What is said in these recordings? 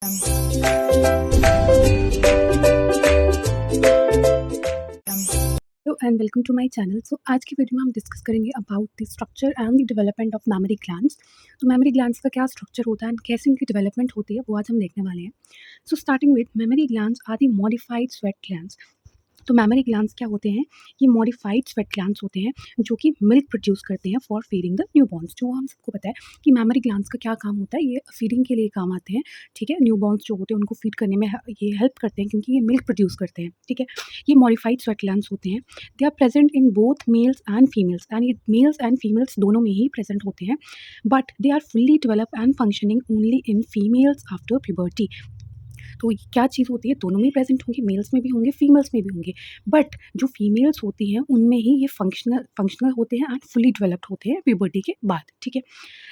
Hello and welcome to my channel. So आज की video में हम डिस्कस करेंगे about the structure and the development of memory glands. तो मेमोरी ग्लैंड्स का क्या स्ट्रक्चर होता है एंड कैसे उनकी डेवलपमेंट होती है वो आज हम देखने वाले हैं। So starting with memory glands are the modified sweat glands. तो मेमोरी ग्लैंड्स क्या होते हैं? ये मॉडिफाइड स्वेट ग्लैंड्स होते हैं जो कि मिल्क प्रोड्यूस करते हैं फॉर फीडिंग द न्यूबॉर्न्स। जो हम सबको पता है कि मेमोरी ग्लैंड्स का क्या काम होता है, ये फीडिंग के लिए काम आते हैं। ठीक है, न्यूबॉर्न्स जो होते हैं उनको फीड करने में ये हेल्प करते हैं क्योंकि ये मिल्क प्रोड्यूस करते हैं। ठीक है, ये मॉडिफाइड स्वेट ग्लैंड्स होते हैं। They are present in both males and females एंड ये मेल्स एंड फीमेल्स दोनों में ही प्रेजेंट होते हैं, but they are fully develop and functioning only in females after puberty. तो ये क्या चीज़ होती है, दोनों में प्रेजेंट होंगे, मेल्स में भी होंगे, फीमेल्स में भी होंगे, बट जो फीमेल्स होती हैं उनमें ही ये फंक्शनल होते हैं एंड फुली डेवलप्ड होते हैं प्यूबर्टी के बाद। ठीक है,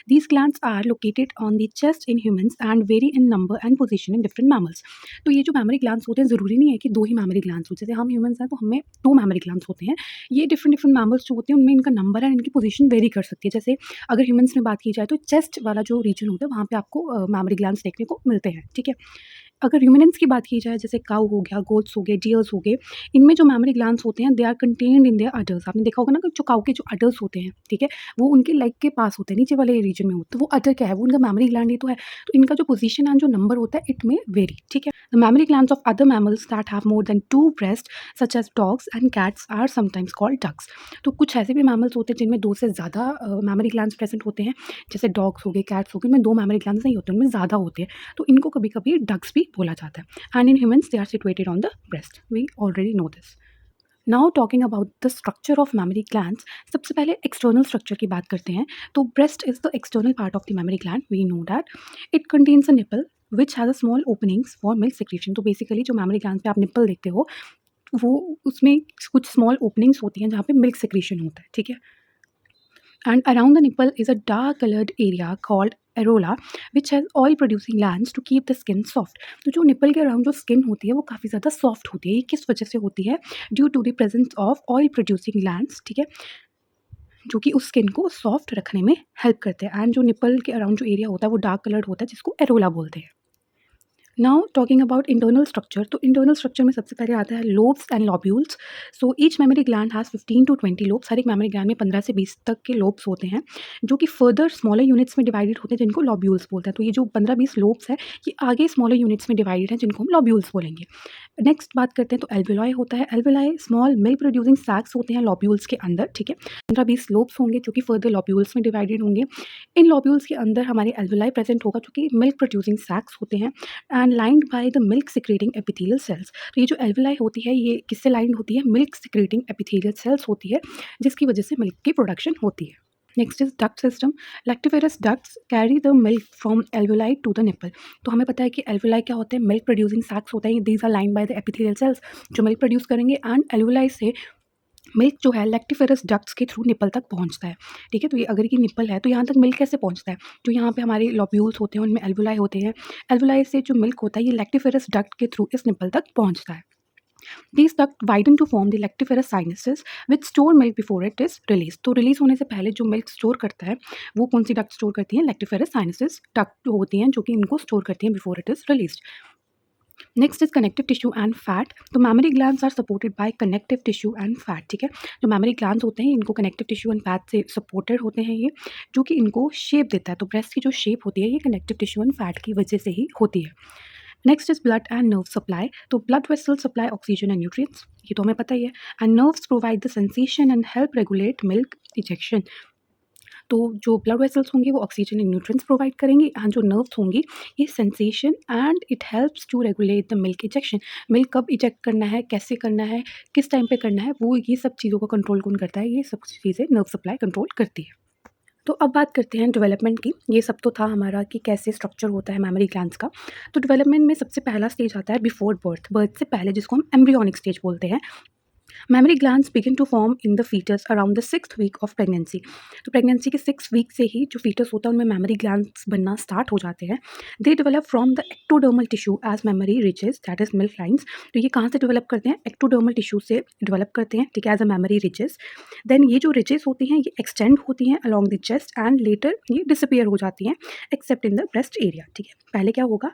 these glands are located on the chest in humans and vary in number and position in different mammals. तो ये जो मेमोरी ग्लैंड्स होते हैं, ज़रूरी नहीं है कि 2 ही मेमोरी ग्लैंड्स हो। जैसे हम ह्यूमंस हैं तो हमें 2 मेमोरी ग्लैंड्स होते हैं। ये डिफरेंट डिफरेंट मैमल्स जो होते हैं उनमें इनका नंबर एंड इनकी पोजीशन वेरी कर सकती है। जैसे अगर ह्यूमंस में बात की जाए तो चेस्ट वाला जो रीजन होता है वहाँ पे आपको मेमोरी ग्लैंड्स देखने को मिलते हैं। ठीक है, अगर र्यूमिनेंट्स की बात की जाए, जैसे काऊ हो गया, गोट्स हो गए, डियर्स हो गए, इनमें जो मेमोरी ग्लैंड्स होते हैं they are contained in their udders. आपने देखा होगा ना कि जो काऊ के जो अडर्स होते हैं, ठीक है, वो उनके लेग के पास होते हैं, नीचे वाले रीजन में होते हैं। तो वो अडर क्या है, वो उनका मेमोरी ग्लैंड ही तो है। तो इनका जो पोजीशन एंड जो नंबर होता है इट में वेरी। ठीक है, the memory glands of other mammals that have more than 2 breast such as dogs and cats are sometimes called dugs. तो कुछ ऐसे भी मैमल्स होते हैं जिनमें 2 से ज़्यादा मेमोरी ग्लैंड्स प्रेजेंट होते हैं। जैसे डॉग्स हो गए, कैट्स हो गए, इनमें 2 मेमोरी ग्लैंड्स नहीं होते, उनमें ज़्यादा होते हैं। तो इनको कभी कभी डक्स भी बोला जाता है। And in humans they are situated on the breast. We already know this. Now talking about the structure of mammary glands, सबसे पहले external structure की बात करते हैं। तो breast is the external part of the mammary gland. We know that it contains a nipple which has a small openings for milk secretion. तो basically जो mammary glands पे आप nipple देखते हो वो उसमें कुछ small openings होती हैं जहाँ पे milk secretion होता है। ठीक है, and around the nipple is a dark colored area called areola which has oil producing glands to keep the skin soft. तो जो निपल के अराउंड जो स्किन होती है वो काफ़ी ज़्यादा सॉफ्ट होती है। ये किस वजह से होती है? Due to the presence of oil producing glands. ठीक है, जो कि उस स्किन को सॉफ्ट रखने में हेल्प करते हैं। एंड जो निपल के अराउंड जो एरिया होता है वो डार्क कलर्ड होता है जिसको एरोला बोलते हैं। Now talking about internal structure, तो इंटरनल स्ट्रक्चर में सबसे पहले आता है lobes and lobules. So each mammary gland has 15 to 20 lobes. हर एक मेमोरी ग्लैंड में 15 से 20 तक के लोब्स होते हैं जो कि फर्दर स्मॉलर यूनिट्स में डिवाइडेड होते हैं जिनको लॉब्यूल्स बोलते हैं। तो ये जो 15-20 लोब्स है ये आगे स्मॉलर यूनिट्स में डिवाइडेड हैं जिनको हम लॉब्यूल्स बोलेंगे। नेक्स्ट बात करते हैं तो एल्वेलाई होता है। Alveoli small milk producing sacs होते हैं लॉब्यूल्स के अंदर। ठीक है, 15-20 लोब्स होंगे जो कि फर्दर लॉब्यूल्स में डिवाइडेड होंगे। इन लॉब्यूल्स के अंदर हमारे एल्वेलाई प्रेजेंट होगा जो कि मिल्क प्रोड्यूसिंग सैक्स होते हैं and lined by the milk secreting epithelial cells. तो ये जो एल्वेलाई होती है ये किससे लाइंड होती है? मिल्क सिक्रेटिंग एपिथेलियल सेल्स होती है जिसकी वजह से मिल्क की प्रोडक्शन होती है। Next is duct system. Lactiferous ducts carry the milk from alveoli to the nipple. तो हमें पता है कि एल्वेलाई क्या होते हैं? मिल्क प्रोड्यूसिंग सैक्स होते हैं। These are lined by the epithelial cells जो मिल्क प्रोड्यूस करेंगे एंड एल्वेलाई से मिल्क जो है लैक्टिफेरस डक्ट्स के थ्रू निपल तक पहुंचता है। ठीक है, तो ये अगर ये निपल है तो यहाँ तक मिल्क कैसे पहुंचता है? जो यहाँ पे हमारे लॉब्यूल्स होते हैं उनमें एल्वेलाई होते हैं। एल्वेलाई से जो मिल्क होता है ये लैक्टिफेरस डक्ट के थ्रू इस निपल तक पहुंचता है। These ducts widen to form the lactiferous sinuses which store milk before it is released. तो रिलीज होने से पहले जो मिल्क स्टोर करता है वो कौन सी डक्ट स्टोर करती हैं? लैक्टिफेरस साइनसेस डक्ट होती हैं जो कि इनको स्टोर करती हैं before it is released. Next is connective tissue and fat. तो memory glands are supported by connective tissue and fat. ठीक है, जो मेमोरी ग्लैंड्स होते हैं इनको कनेक्टिव टिश्यू एंड फैट से सपोर्टेड होते हैं ये, जो कि इनको शेप देता है। तो ब्रेस्ट की जो शेप होती है ये कनेक्टिव टिश्यू एंड फैट की वजह से ही होती है। Next is blood and nerve supply. तो blood vessels supply oxygen and nutrients, ये तो हमें पता ही है। And nerves provide the sensation and help regulate milk ejection. तो जो ब्लड वेसल्स होंगे वो ऑक्सीजन एंड न्यूट्रिएंट्स प्रोवाइड करेंगी एंड जो नर्व्स होंगी ये sensation and it helps to regulate the milk ejection. Milk कब इजेक्ट करना है, कैसे करना है, किस टाइम पे करना है, वो ये सब चीज़ों का कंट्रोल कौन करता है? ये सब चीज़ें नर्व सप्लाई कंट्रोल करती है। तो अब बात करते हैं डेवलपमेंट की। ये सब तो था हमारा कि कैसे स्ट्रक्चर होता है मेमोरी ग्लैंड्स का। तो डेवलपमेंट में सबसे पहला स्टेज आता है बिफोर बर्थ, बर्थ से पहले, जिसको हम एम्ब्रियोनिक स्टेज बोलते हैं। Memory glands begin to form in the foetus around the 6th week of pregnancy. तो प्रेगनेंसी के 6 वीक से ही जो फीटस होता है उनमें मेमोरी ग्लैंड्स बनना स्टार्ट हो जाते हैं। They develop from the ectodermal tissue as memory ridges, that is milk lines. तो ये कहाँ से डेवलप करते हैं? एक्टोडर्मल टिश्यू से डेवलप करते हैं। ठीक है, as a memory ridges. Then ये जो रिचेस होती हैं ये एक्सटेंड होती हैं along the chest and later ये डिसअपियर हो जाती हैं except in the breast area. ठीक है, पहले क्या होगा?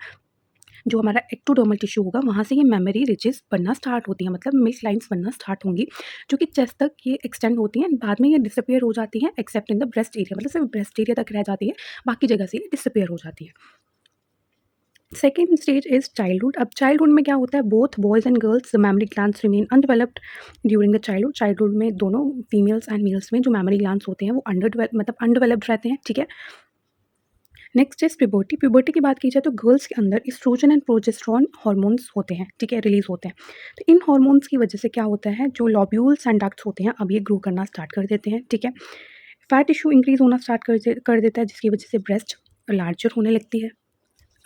जो हमारा एक्टोडर्मल टिश्यू होगा वहाँ से ये मेमोरी रिजेस बनना स्टार्ट होती हैं, मतलब मिल्क लाइन्स बनना स्टार्ट होंगी, जो कि चेस्ट तक ये एक्सटेंड होती हैं, बाद में ये डिसअपियर हो जाती हैं except in the breast area, मतलब सिर्फ ब्रेस्ट एरिया तक रह जाती है, बाकी जगह से ये डिसअपियर हो जाती है। Second stage is childhood. अब चाइल्डहुड में क्या होता है, both boys and girls the memory glands remain undeveloped during the childhood. Childhood में दोनों फीमेल्स एंड मेल्स में जो मेमोरी ग्लैंड्स होते हैं वो मतलब अनडेवलप्ड रहते हैं, ठीक है। Next is puberty. प्यूबर्टी की बात की जाए तो गर्ल्स के अंदर एस्ट्रोजन एंड प्रोजेस्टेरॉन हार्मोन्स होते हैं, ठीक है, रिलीज होते हैं। तो इन हार्मोन्स की वजह से क्या होता है, जो लॉब्यूल्स एंड डक्ट्स होते हैं अब ये ग्रो करना स्टार्ट कर देते हैं, ठीक है। फैट टिश्यू इंक्रीज होना स्टार्ट कर देता है, जिसकी वजह से ब्रेस्ट लार्जर होने लगती है।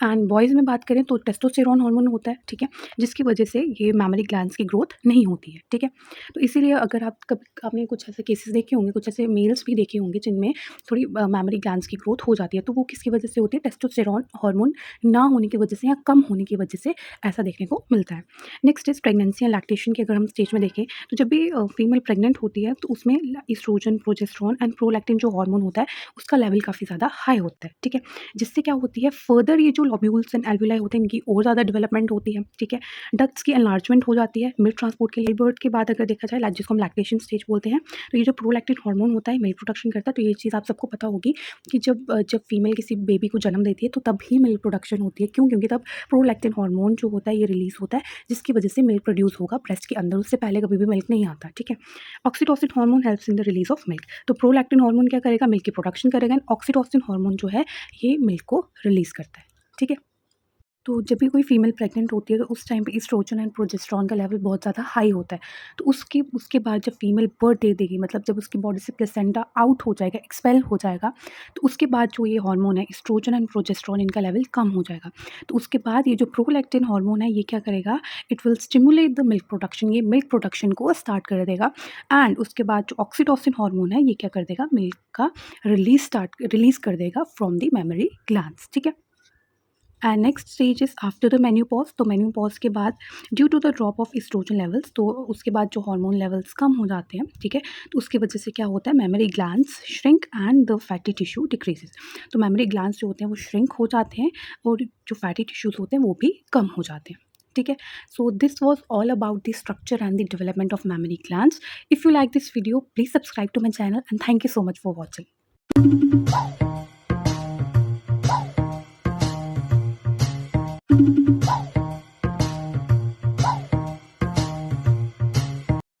एंड बॉयज़ में बात करें तो टेस्टोस्टेरोन हार्मोन होता है, ठीक है, जिसकी वजह से ये मैमरी ग्लैंड्स की ग्रोथ नहीं होती है, ठीक है। तो इसीलिए अगर आप कभी आपने कुछ ऐसे केसेस देखे होंगे, कुछ ऐसे मेल्स भी देखे होंगे जिनमें थोड़ी मैमरी ग्लैंड्स की ग्रोथ हो जाती है, तो वो किसकी वजह से होती है, टेस्टोस्टेरोन हार्मोन ना होने की वजह से या कम होने की वजह से ऐसा देखने को मिलता है। Next is pregnancy and lactation की अगर हम स्टेज में देखें तो जब भी फीमेल प्रेग्नेंट होती है तो उसमें एस्ट्रोजन, प्रोजेस्टेरॉन एंड प्रोलैक्टिन जो हार्मोन होता है उसका लेवल काफ़ी ज़्यादा हाई होता है, ठीक है। जिससे क्या होती है, फर्दर ये जो लॉब्यूल्स एंड एल्विलाई होते हैं इनकी और ज़्यादा डेवलपमेंट होती है, ठीक है। डक्ट्स की एनलार्जमेंट हो जाती है मिल्क ट्रांसपोर्ट के लिए। बर्थ के बाद अगर देखा जाए, जिसको हम लैक्टेशन स्टेज बोलते हैं, तो ये जो प्रोलैक्टिन हार्मोन होता है मिल्क प्रोडक्शन करता है। तो ये चीज़ आप सबको पता होगी कि जब फीमेल किसी बेबी को जन्म देती है तो तभी मिल्क प्रोडक्शन होती है। क्यों? क्योंकि तब प्रोलैक्टिन हार्मोन जो होता है ये रिलीज होता है, जिसकी वजह से मिल्क प्रोड्यूस होगा ब्रेस्ट के अंदर। उससे पहले कभी भी मिल्क नहीं आता, ठीक है। Oxytocin hormone helps in the release of milk. तो प्रोलैक्टिन हार्मोन क्या करेगा, मिल्क की प्रोडक्शन करेगा, एंड ऑक्सीटोसिन हार्मोन जो है ये मिल्क को रिलीज करता है, ठीक है। तो जब भी कोई फीमेल प्रेग्नेंट होती है तो उस टाइम पे एस्ट्रोजन एंड प्रोजेस्टेरॉन का लेवल बहुत ज़्यादा हाई होता है। तो उसके उसके बाद जब फीमेल बर्थ दे देगी, मतलब जब उसकी बॉडी से प्लेसेंटा आउट हो जाएगा, एक्सपेल हो जाएगा, तो उसके बाद जो ये हार्मोन है एस्ट्रोजन एंड प्रोजेस्टेरॉन, इनका लेवल कम हो जाएगा। तो उसके बाद ये जो प्रोलैक्टिन हार्मोन है ये क्या करेगा, it will stimulate the milk production, ये मिल्क प्रोडक्शन को स्टार्ट कर देगा। एंड उसके बाद जो ऑक्सीटोसिन हार्मोन है ये क्या कर देगा, मिल्क का रिलीज कर देगा फ्रॉम द मेमोरी ग्लैंड्स, ठीक है। And next stage is after the menopause. तो मेन्यूपॉज के बाद due to the drop of oestrogen levels, तो उसके बाद जो हार्मोन लेवल्स कम हो जाते हैं, ठीक है, तो उसकी वजह से क्या होता है, mammary glands shrink and the fatty tissue decreases. तो मेमोरी ग्लैंड्स जो होते हैं वो श्रिंक हो जाते हैं और जो फैटी टिश्यूज होते हैं वो भी कम हो जाते हैं, ठीक है। So this was all about the structure and the development of memory glands. If you like this video please subscribe to my channel and thank you so much for watching.